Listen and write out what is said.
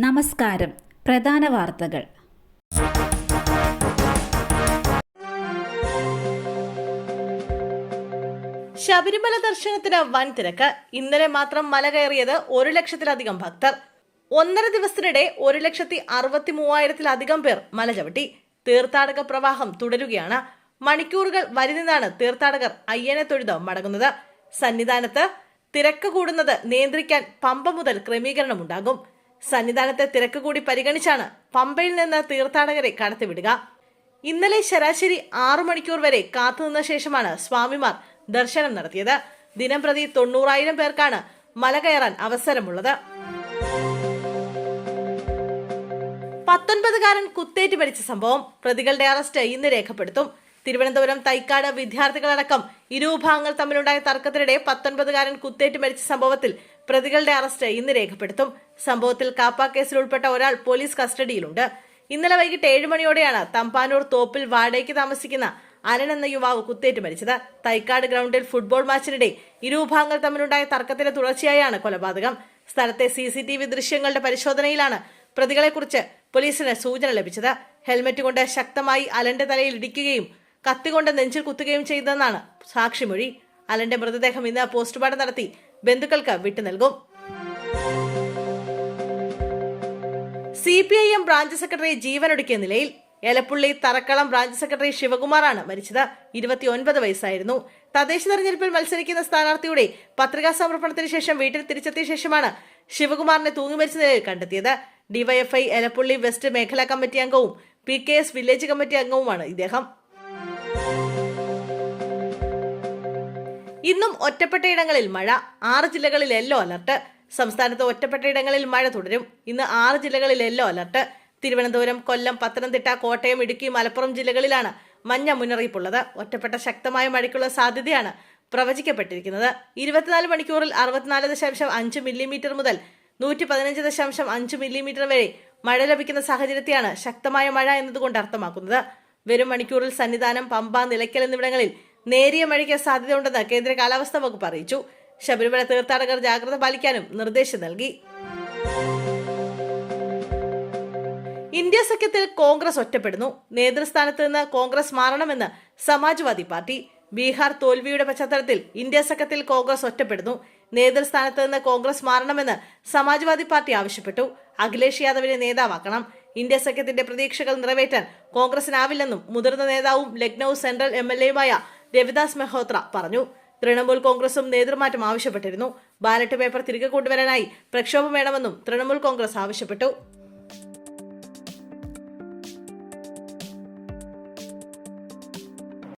നമസ്കാരം. പ്രധാന വാർത്തകൾ. ശബരിമല ദർശനത്തിന് വൻ തിരക്ക്. ഇന്നലെ മാത്രം മല കയറിയത് 1,00,000-ലധികം ഭക്തർ. 1.5 ദിവസത്തിനിടെ 1,63,000-ലധികം പേർ മല ചവിട്ടി. തീർത്ഥാടക പ്രവാഹം തുടരുകയാണ്. മണിക്കൂറുകൾ വരി നിന്നാണ് തീർത്ഥാടകർ അയ്യനെ തൊഴുത് മടങ്ങുന്നത്. സന്നിധാനത്ത് തിരക്ക് കൂടുന്നത് നിയന്ത്രിക്കാൻ പമ്പ മുതൽ ക്രമീകരണമുണ്ടാകും. സന്നിധാനത്തെ തിരക്ക് കൂടി പരിഗണിച്ചാണ് പമ്പയിൽ നിന്ന് തീർത്ഥാടകരെ കടത്തിവിടുക. ഇന്നലെ ശരാശരി 6 മണിക്കൂർ വരെ കാത്തുനിന്ന ശേഷമാണ് സ്വാമിമാർ ദർശനം നടത്തിയത്. ദിനം പ്രതി 90,000 പേർക്കാണ് മല കയറാൻ അവസരമുള്ളത്. 19കാരൻ കുത്തേറ്റ് മരിച്ച സംഭവം. പ്രതികളുടെ അറസ്റ്റ് ഇന്ന് രേഖപ്പെടുത്തും. തിരുവനന്തപുരം തൈക്കാട് വിദ്യാർത്ഥികളടക്കം ഇരുവിഭാഗങ്ങൾ തമ്മിലുണ്ടായ തർക്കത്തിനിടെ 19കാരൻ കുത്തേറ്റ് മരിച്ച സംഭവത്തിൽ പ്രതികളുടെ അറസ്റ്റ് ഇന്ന് രേഖപ്പെടുത്തും. സംഭവത്തിൽ കാപ്പ കേസിൽ ഉൾപ്പെട്ട ഒരാൾ പോലീസ് കസ്റ്റഡിയിലുണ്ട്. ഇന്നലെ വൈകിട്ട് 7 മണിയോടെയാണ് തമ്പാനൂർ തോപ്പിൽ വാടകയ്ക്ക് താമസിക്കുന്ന അനൻ എന്ന യുവാവ് കുത്തേറ്റ് മരിച്ചത്. തൈക്കാട് ഗ്രൗണ്ടിൽ ഫുട്ബോൾ മാച്ചിനിടെ ഇരുവിഭാഗങ്ങൾ തമ്മിലുണ്ടായ തർക്കത്തിന്റെ തുടർച്ചയായാണ് കൊലപാതകം. സ്ഥലത്തെ CCTV ദൃശ്യങ്ങളുടെ പരിശോധനയിലാണ് പ്രതികളെക്കുറിച്ച് പോലീസിന് സൂചന ലഭിച്ചത്. ഹെൽമറ്റ് കൊണ്ട് ശക്തമായി അലന്റെ തലയിൽ ഇടിക്കുകയും കത്തികൊണ്ട് നെഞ്ചിൽ കുത്തുകയും ചെയ്തെന്നാണ് സാക്ഷിമൊഴി. അലന്റെ മൃതദേഹം ഇന്ന് പോസ്റ്റ്മോർട്ടം നടത്തി ബന്ധുക്കൾക്ക് വിട്ടു നൽകും. CPIM ബ്രാഞ്ച് സെക്രട്ടറി ജീവനൊടുക്കിയ നിലയിൽ. എലപ്പുള്ളി തറക്കളം ബ്രാഞ്ച് സെക്രട്ടറി ശിവകുമാറാണ് മരിച്ചത്. 29 വയസ്സായിരുന്നു. തദ്ദേശ തെരഞ്ഞെടുപ്പിൽ മത്സരിക്കുന്ന സ്ഥാനാർത്ഥിയുടെ പത്രികാ സമർപ്പണത്തിന് ശേഷം വീട്ടിൽ തിരിച്ചെത്തിയ ശേഷമാണ് ശിവകുമാറിനെ തൂങ്ങി മരിച്ച നിലയിൽ കണ്ടെത്തിയത്. DYFI എലപ്പുള്ളി വെസ്റ്റ് മേഖലാ കമ്മിറ്റി അംഗവും PKS വില്ലേജ് കമ്മിറ്റി അംഗവുമാണ് ഇദ്ദേഹം. ഇന്നും ഒറ്റപ്പെട്ടയിടങ്ങളിൽ മഴ. 6 ജില്ലകളിൽ യെല്ലോ അലർട്ട്. സംസ്ഥാനത്ത് ഒറ്റപ്പെട്ടയിടങ്ങളിൽ മഴ തുടരും. ഇന്ന് 6 ജില്ലകളിൽ യെല്ലോ അലർട്ട്. തിരുവനന്തപുരം, കൊല്ലം, പത്തനംതിട്ട, കോട്ടയം, ഇടുക്കി, മലപ്പുറം ജില്ലകളിലാണ് മഞ്ഞ മുന്നറിയിപ്പുള്ളത്. ഒറ്റപ്പെട്ട ശക്തമായ മഴയ്ക്കുള്ള സാധ്യതയാണ് പ്രവചിക്കപ്പെട്ടിരിക്കുന്നത്. 24 മണിക്കൂറിൽ 64.5 മില്ലിമീറ്റർ മുതൽ 115.5 മില്ലിമീറ്റർ വരെ മഴ ലഭിക്കുന്ന സാഹചര്യത്തെയാണ് ശക്തമായ മഴ എന്നതുകൊണ്ട് അർത്ഥമാക്കുന്നത്. വരും മണിക്കൂറിൽ സന്നിധാനം, പമ്പ, നിലയ്ക്കൽ എന്നിവിടങ്ങളിൽ നേരിയ മഴയ്ക്ക് സാധ്യതയുണ്ടെന്ന് കേന്ദ്ര കാലാവസ്ഥാ വകുപ്പ് അറിയിച്ചു. ശബരിമല തീർത്ഥാടകർ ജാഗ്രത പാലിക്കാനും നിർദ്ദേശം നൽകി. ഇന്ത്യ സഖ്യത്തിൽ കോൺഗ്രസ് ഒറ്റപ്പെടുന്നു. നേതൃസ്ഥാനത്ത് നിന്ന് കോൺഗ്രസ് മാറണമെന്ന് സമാജ്വാദി പാർട്ടി. ബീഹാർ തോൽവിയുടെ പശ്ചാത്തലത്തിൽ ഇന്ത്യ സഖ്യത്തിൽ കോൺഗ്രസ് ഒറ്റപ്പെടുന്നു. നേതൃസ്ഥാനത്ത് നിന്ന് കോൺഗ്രസ് മാറണമെന്ന് സമാജ്വാദി പാർട്ടി ആവശ്യപ്പെട്ടു. അഖിലേഷ് യാദവിനെ നേതാവാക്കണം. ഇന്ത്യ സഖ്യത്തിന്റെ പ്രതീക്ഷകൾ നിറവേറ്റാൻ കോൺഗ്രസിനാവില്ലെന്നും മുതിർന്ന നേതാവും ലക്നൌ സെൻട്രൽ MLAയുമായ രവിദാസ് മെഹ്റോത്ര പറഞ്ഞു. തൃണമൂൽ കോൺഗ്രസും നേതൃമാറ്റം ആവശ്യപ്പെട്ടിരുന്നു. ബാലറ്റ് പേപ്പർ തിരികെ കൊണ്ടുവരാനായി പ്രക്ഷോഭം വേണമെന്നും തൃണമൂൽ കോൺഗ്രസ് ആവശ്യപ്പെട്ടു.